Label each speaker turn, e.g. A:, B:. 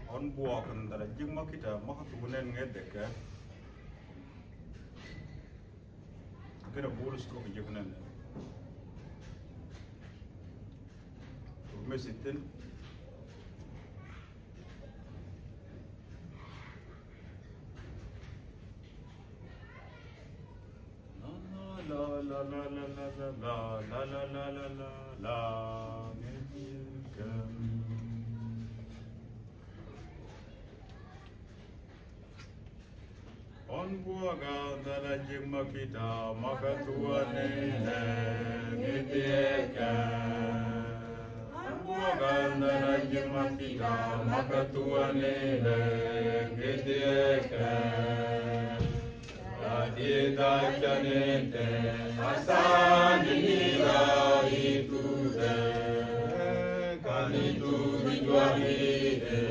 A: On buah kan, jeng mak kita mak turunan ngedek ya. Kita burus kok kejunan. Mesitin. La la la la la la la la la la la la. On buaga dala jimma kita maka tuane ngitieka. On buaga dala jimma kita maka tuane ngitieka. Adi dajanete asan nira itu de kanitu dijualide.